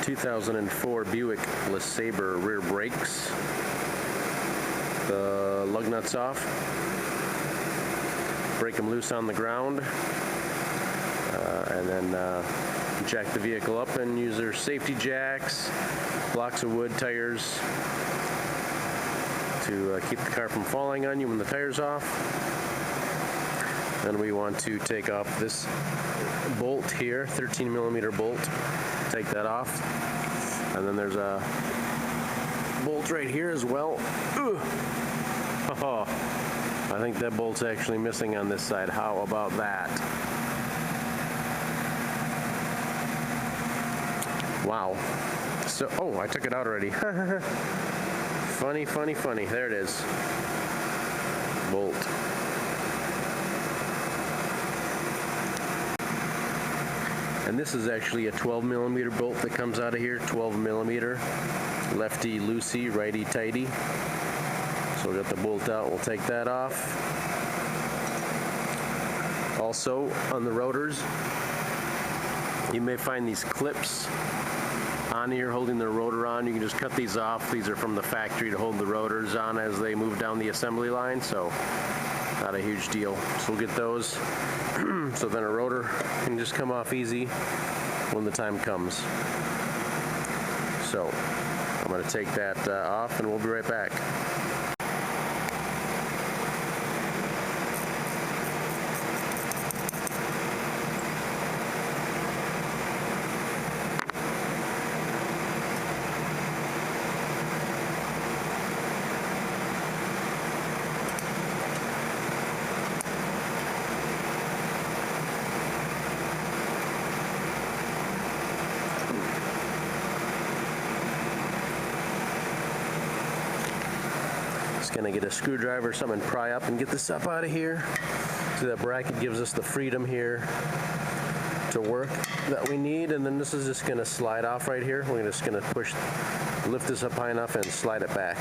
2004 Buick Lesabre rear brakes. The lug nuts off. Break them loose on the ground. And then jack the vehicle up and use their safety jacks, blocks of wood, tires to keep the car from falling on you when the tire's off. Then we want to take off this bolt here, 13mm bolt. Take that off. And then there's a bolt right here as well. Oh, I think that bolt's actually missing on this side. How about that? Wow. So, oh, I took it out already. Funny, funny, funny. There it is. Bolt. And this is actually a 12mm bolt that comes out of here. 12mm. Lefty loosey, righty tighty. So we got the bolt out. We'll take that off. Also, on the rotors, you may find these clips on here holding the rotor on. You can just cut these off. These are from the factory to hold the rotors on as they move down the assembly line, so not a huge deal. So we'll get those so then a rotor can just come off easy when the time comes. So I'm going to take that off and we'll be right back. Gonna get a screwdriver or something, pry up and get this up out of here. So that bracket gives us the freedom here to work that we need, and then this is just gonna slide off right here. We're just gonna lift this up high enough and slide it back.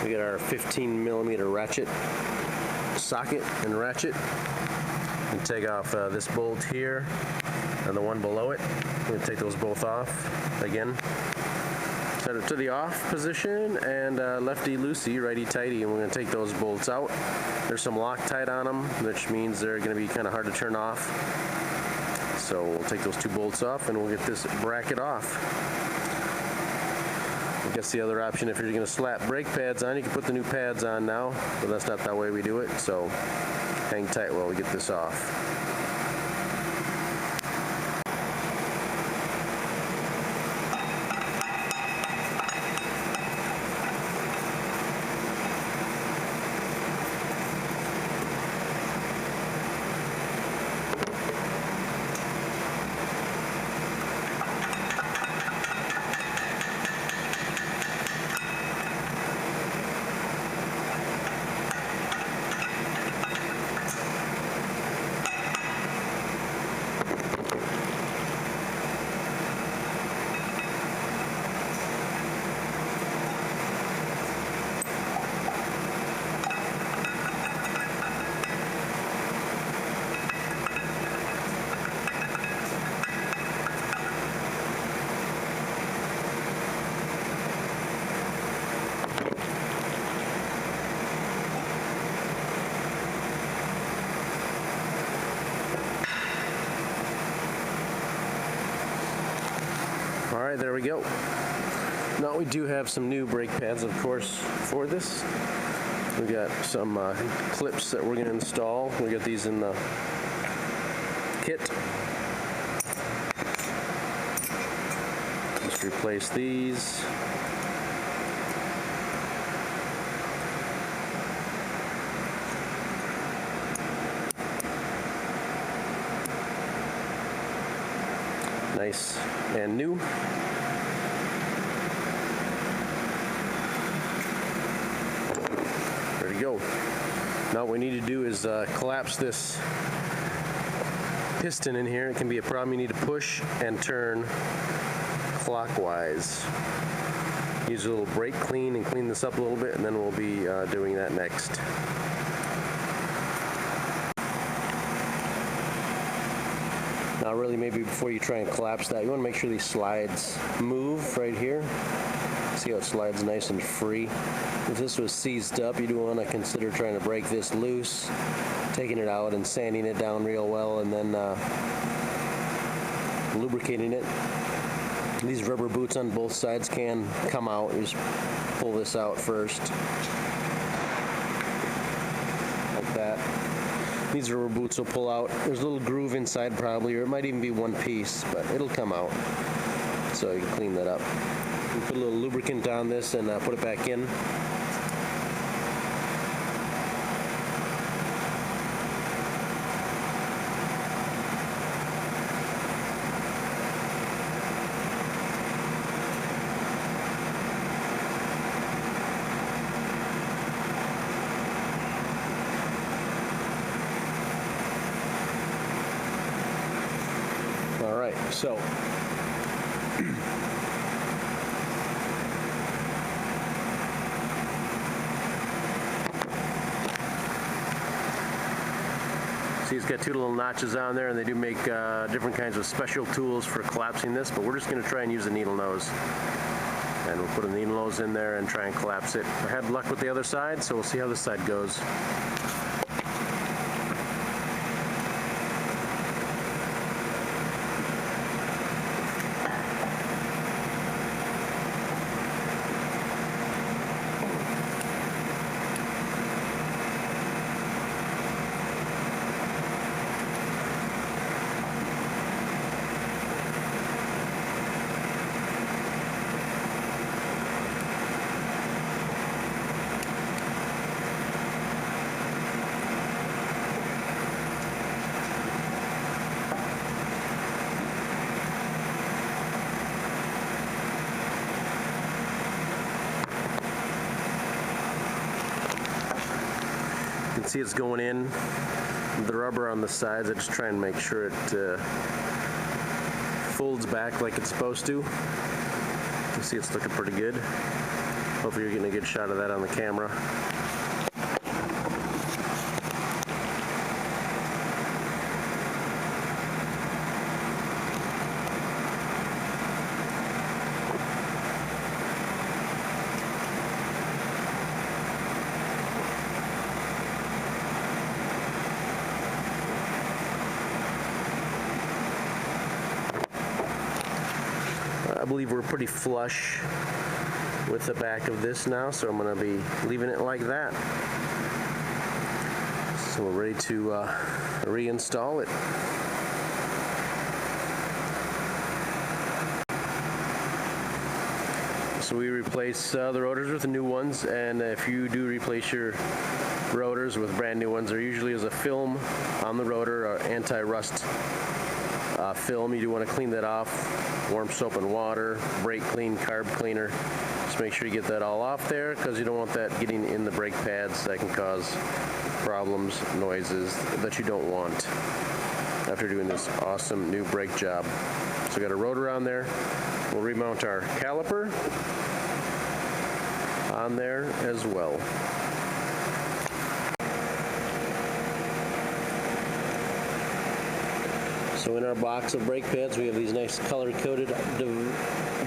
We got our 15mm ratchet socket and ratchet. And take off this bolt here and the one below it. We're going to take those both off again. Set it to the off position and lefty loosey, righty tighty, and we're going to take those bolts out. There's some Loctite on them, which means they're going to be kind of hard to turn off. So we'll take those two bolts off and we'll get this bracket off. I guess the other option, if you're going to slap brake pads on, you can put the new pads on now, but that's not the way we do it, so hang tight while we get this off. Alright, there we go. Now we do have some new brake pads, of course, for this. We got some clips that we're going to install. We got these in the kit. Just Just replace these. Nice and new. There you go. Now what we need to do is collapse this piston in here. It can be a problem. You need to push and turn clockwise. Use a little brake clean and clean this up a little bit, and then we'll be doing that next. Now really, maybe before you try and collapse that, you want to make sure these slides move right here. See how it slides nice and free. If this was seized up, you do want to consider trying to break this loose, taking it out and sanding it down real well, and then lubricating it. These rubber boots on both sides can come out. You just pull this out first, like that. These rubber boots will pull out. There's a little groove inside probably, or it might even be one piece, but it'll come out. So you can clean that up. You put a little lubricant on this and put it back in. So see, it's got two little notches on there, and they do make different kinds of special tools for collapsing this, but we're just going to try and use a needle nose. And we'll put a needle nose in there and try and collapse it. I had luck with the other side, so we'll see how this side goes. See, it's going in with the rubber on the sides. I just try and make sure it folds back like it's supposed to. You can see it's looking pretty good. Hopefully you're getting a good shot of that on the camera. I believe we're pretty flush with the back of this now, so I'm going to be leaving it like that. So we're ready to reinstall it. So we replace the rotors with the new ones, and if you do replace your rotors with brand new ones, there usually is a film on the rotor, or anti-rust film. You do want to clean that off. Warm soap and water, brake clean, carb cleaner. Just make sure you get that all off there, because you don't want that getting in the brake pads. That can cause problems, noises that you don't want after doing this awesome new brake job. So we got a rotor on there. We'll remount our caliper on there as well. So in our box of brake pads, we have these nice color-coded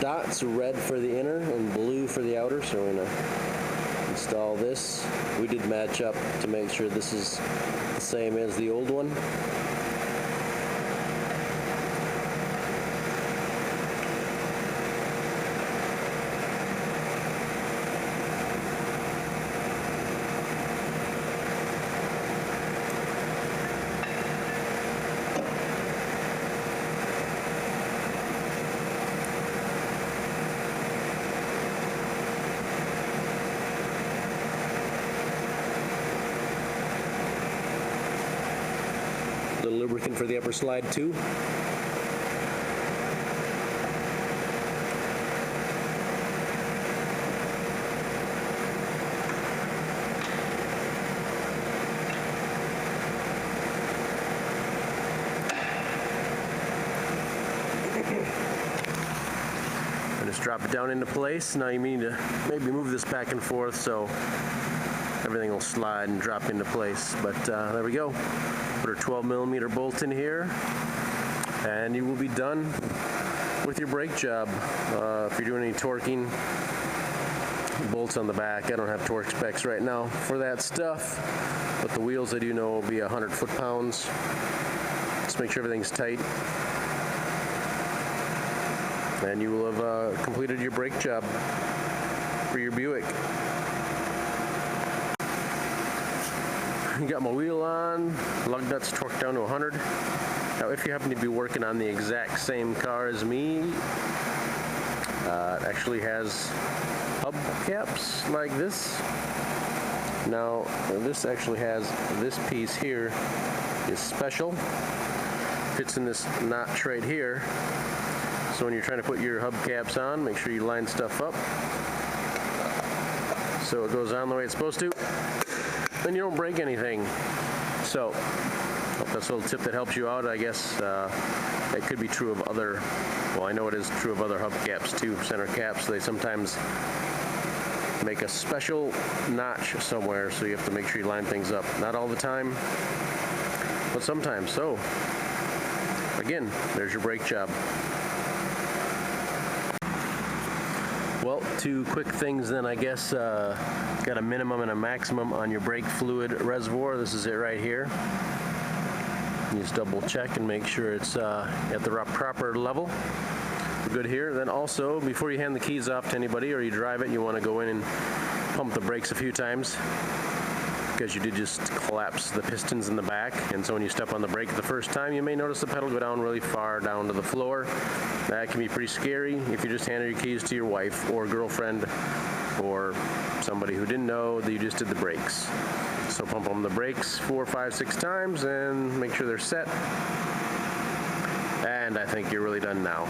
dots, red for the inner and blue for the outer. So we're going to install this. We did match up to make sure this is the same as the old one. bit of lubricant for the upper slide too. Just drop it down into place. Now you need to maybe move this back and forth so everything will slide and drop into place. But there we go. Put our 12mm bolt in here, and you will be done with your brake job. If you're doing any torquing, bolts on the back. I don't have torque specs right now for that stuff, but the wheels I do know will be 100 foot-pounds. Just make sure everything's tight, and you will have completed your brake job for your Buick. Got my wheel on, lug nuts torqued down to 100. Now if you happen to be working on the exact same car as me, it actually has hub caps like this. Now this actually has this piece here is special. Fits in this notch right here. So when you're trying to put your hubcaps on, make sure you line stuff up so it goes on the way it's supposed to, and you don't break anything. So hope that's a little tip that helps you out. I guess it could be true of other, well, I know it is true of other hubcaps too, center caps. They sometimes make a special notch somewhere, so you have to make sure you line things up. Not all the time, but sometimes. So again, there's your brake job. Well, two quick things then, I guess. Got a minimum and a maximum on your brake fluid reservoir. This is it right here. You just double check and make sure it's at the proper level. We're good here. Then also, before you hand the keys off to anybody or you drive it, you want to go in and pump the brakes a few times, because you did just collapse the pistons in the back, and so when you step on the brake the first time, you may notice the pedal go down really far down to the floor. That can be pretty scary if you just handed your keys to your wife or girlfriend or somebody who didn't know that you just did the brakes. So pump on the brakes 4, 5, 6 times and make sure they're set. And I think you're really done now.